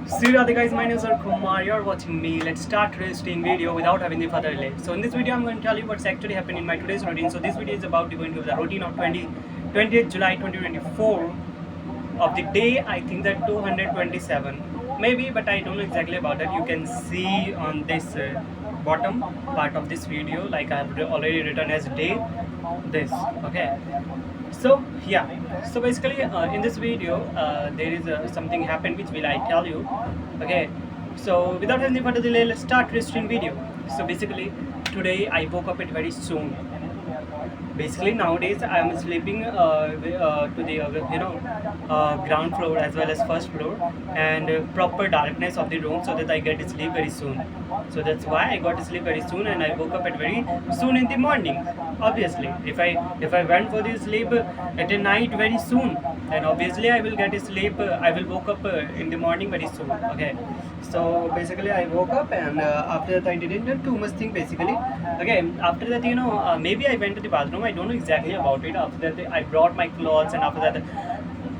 See you guys, my name is Kumar, you're watching me. Let's start registering video without having the further delay. So in this video I'm going to tell you what's actually happened in my today's routine. So this video is about going to the routine of 20th July 2024 of the day, I think that 227 maybe, but I don't know exactly about that. You can see on this bottom part of this video, like I have already written as day this. Okay, so yeah, so basically in this video there is something happened which will I tell you. Okay, so without any further delay, let's start registering video. So basically today I woke up at very soon. Basically nowadays I am sleeping to the ground floor as well as first floor, and proper darkness of the room, so that I get to sleep very soon. So that's why I got to sleep very soon, and I woke up at very soon in the morning. Obviously if I went for the sleep at a night very soon, then obviously I will get to sleep, I will woke up in the morning very soon. Okay, so basically I woke up, and after that I didn't do too much thing basically. Okay, after that maybe I went to the bathroom, I don't know exactly about it. After that I brought my clothes, and after that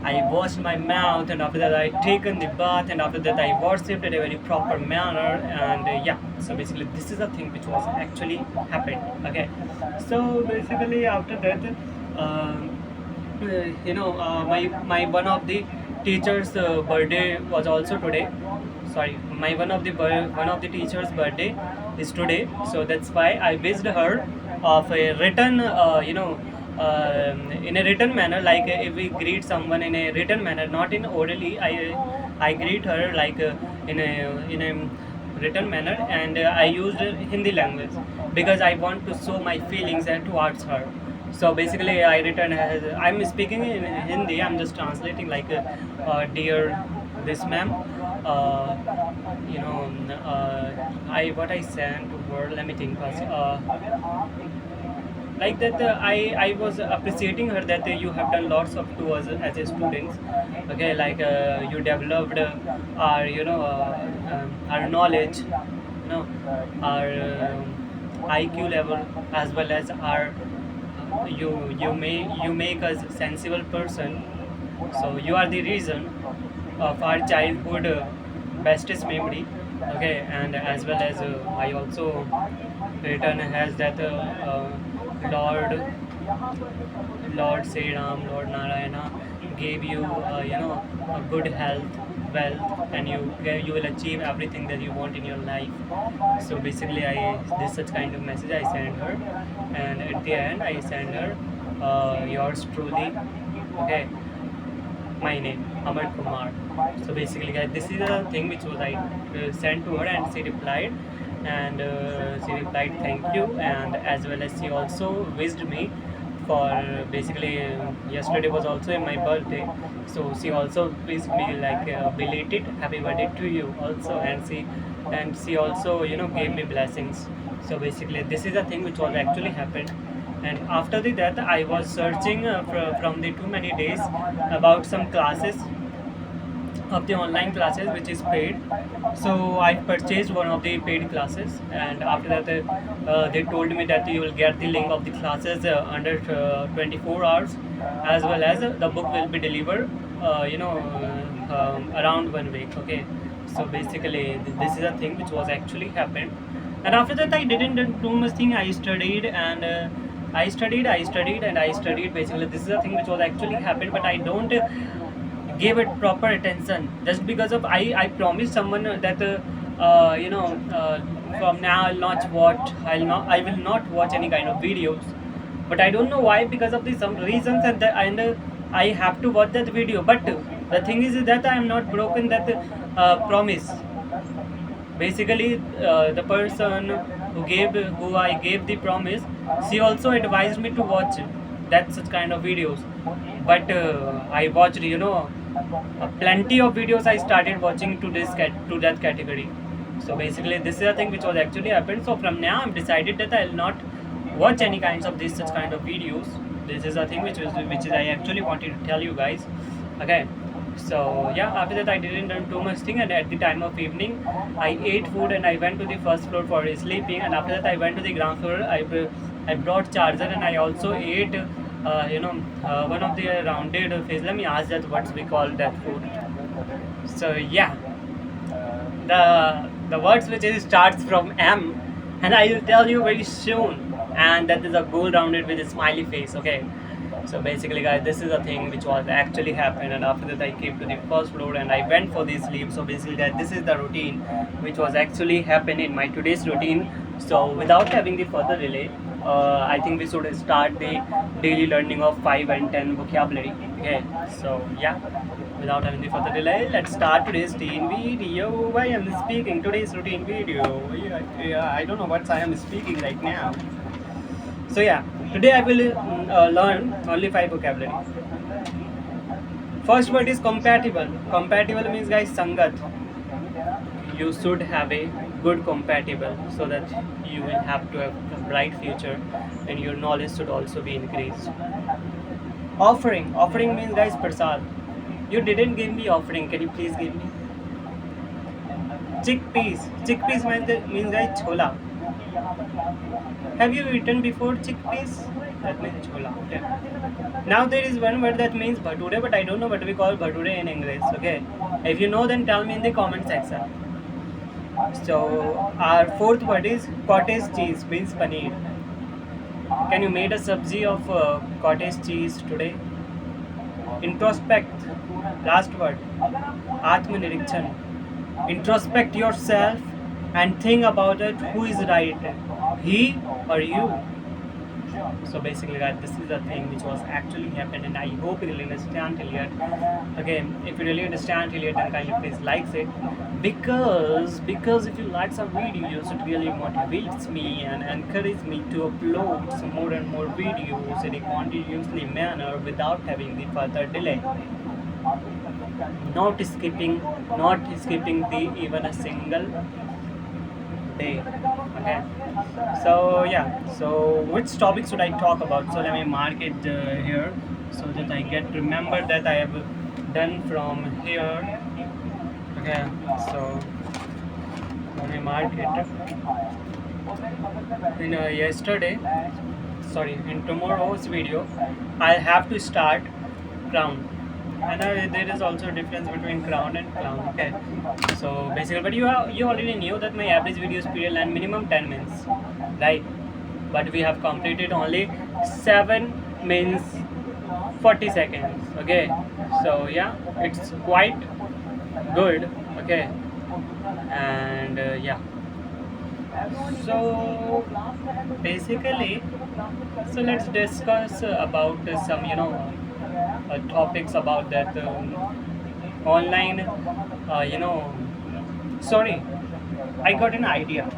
I washed my mouth, and after that I taken the bath, and after that I worshipped in a very proper manner, and yeah. So basically this is the thing which was actually happened. Okay, so basically after that my one of the teachers birthday was also today. Sorry, my one of the teachers birthday is today, so that's why I wished her of a written in a written manner, like if we greet someone in a written manner, not in orally. I greet her like in a written manner, and I used Hindi language because I want to show my feelings towards her. So basically I written as I'm speaking in Hindi, I'm just translating like dear this ma'am, uh, I what I sent to her, let me think first. Like that I was appreciating her that you have done lots of to us as a students. Okay, like you developed our knowledge, our IQ level, as well as our you make us sensible person. So you are the reason of our childhood bestest memory. Okay, and as well as I also written has that Lord Lord Sri Ram, Lord Narayana gave you, a good health, wealth, and you will achieve everything that you want in your life. So basically, this such kind of message I sent her, and at the end I sent her yours truly. Okay, my name Amar Kumar. So basically, guys, this is the thing which was I sent to her, and she replied thank you, and as well as she also wished me for basically yesterday was also my birthday, so she also wished me like belated happy birthday to you also, and she also gave me blessings. So basically this is the thing which was actually happened. And after the that I was searching from the too many days about some classes of the online classes which is paid. So I purchased one of the paid classes, and after that they told me that you will get the link of the classes under 24 hours, as well as the book will be delivered around 1 week. Okay, so basically this is a thing which was actually happened. And after that I didn't do too much thing. I studied, and I studied and I studied. Basically this is a thing which was actually happened, but I don't gave it proper attention, just because of I promised someone that from now I will not watch any kind of videos. But I don't know why, because of the some reasons, and I have to watch that video. But the thing is that I am not broken that promise. Basically the person who I gave the promise, she also advised me to watch that such kind of videos. But I watched plenty of videos. I started watching to that category. So basically this is a thing which was actually happened. So from now I'm decided that I'll not watch any kinds of this such kind of videos. This is a thing which is I actually wanted to tell you guys. Okay, so yeah, after that I didn't do too much thing, and at the time of evening I ate food, and I went to the first floor for sleeping, and after that I went to the ground floor. I brought charger, and I also ate one of the rounded fish. Let me ask that what we call that food. So yeah, the words which is starts from M, and I will tell you very soon. And that is a goal rounded with a smiley face. Okay. So basically, guys, this is a thing which was actually happened, and after that, I came to the first floor and I went for the sleep. So basically, guys, this is the routine which was actually happened in my today's routine. So without having the further delay, I think we should start the daily learning of 5 and 10 vocabulary. Okay. So yeah, without having the further delay, let's start today's routine video. Why I'm speaking today's routine video? Yeah, I don't know what I am speaking right now. So yeah, today I will learn only 5 vocabulary. First word is compatible. Compatible means, guys, sangat. You should have a good compatible so that you will have to have a bright future, and your knowledge should also be increased. Offering. Offering means, guys, prasad. You didn't give me offering. Can you please give me? Chickpeas. Chickpeas means guys, chola. Have you eaten before chickpeas? That means chola. Okay. Now there is one word that means bhature, but I don't know what we call bhature in English. Okay. If you know, then tell me in the comment section. So our fourth word is cottage cheese, means paneer. Can you make a sabzi of cottage cheese today? Introspect. Last word. Atmanirikshan. Introspect yourself and think about it. Who is right, he or you? So basically, guys, this is the thing which was actually happened, and I hope you really understand till yet. Okay, if you really understand till yet, then kindly please like it, because if you like some videos, it really motivates me and encourages me to upload some more and more videos in a continuously manner without having the further delay. Not skipping the even a single day. Okay. So yeah. So which topic should I talk about? So let me mark it here so that I get remember that I have done from here. Okay. So let me mark it. In yesterday, sorry, in tomorrow's video, I'll have to start crown. And there is also a difference between crown and clown. Okay, so basically, but you already knew that my average video period and minimum 10 minutes, right? But we have completed only 7 minutes 40 seconds. Okay, so yeah, it's quite good. Okay, and yeah. So basically, so let's discuss about some topics about that online sorry, I got an idea.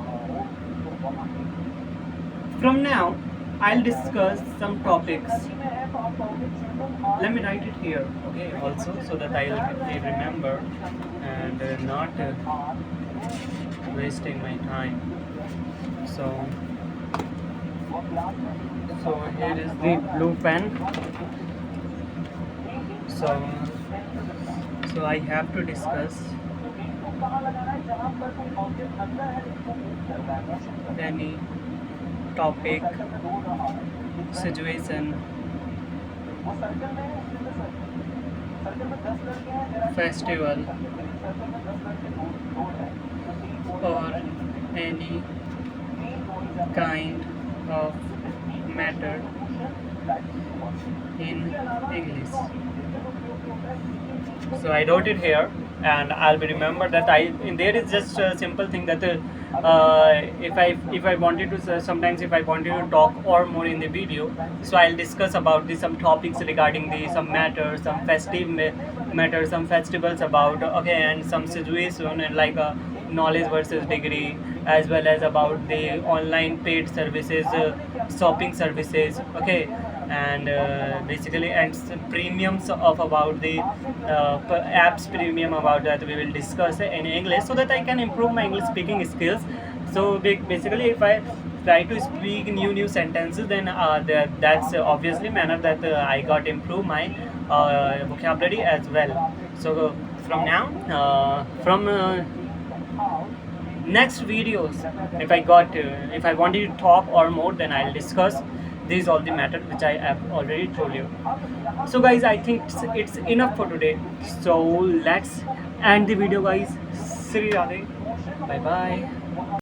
From now, I'll discuss some topics. Let me write it here, okay, also, so that I'll remember and not wasting my time. So here is the blue pen. So I have to discuss any topic, situation, festival, or any kind of matter in English. So I wrote it here, and I'll be remember that there is just a simple thing that if I wanted to sometimes if I wanted to talk or more in the video, so I'll discuss about some topics regarding some matters, some festive matters, some festivals about, okay, and some situation, and like knowledge versus degree, as well as about the online paid services, shopping services. Okay, and basically, and premiums of about the apps premium, about that we will discuss in English, so that I can improve my English speaking skills. So basically, if I try to speak new sentences, then that's obviously manner that I got improve my vocabulary as well. So from now, from next videos, if I wanted to talk or more, then I'll discuss these all the matter which I have already told you. So guys, I think it's enough for today, so let's end the video, guys. Sri Radhe. Bye bye.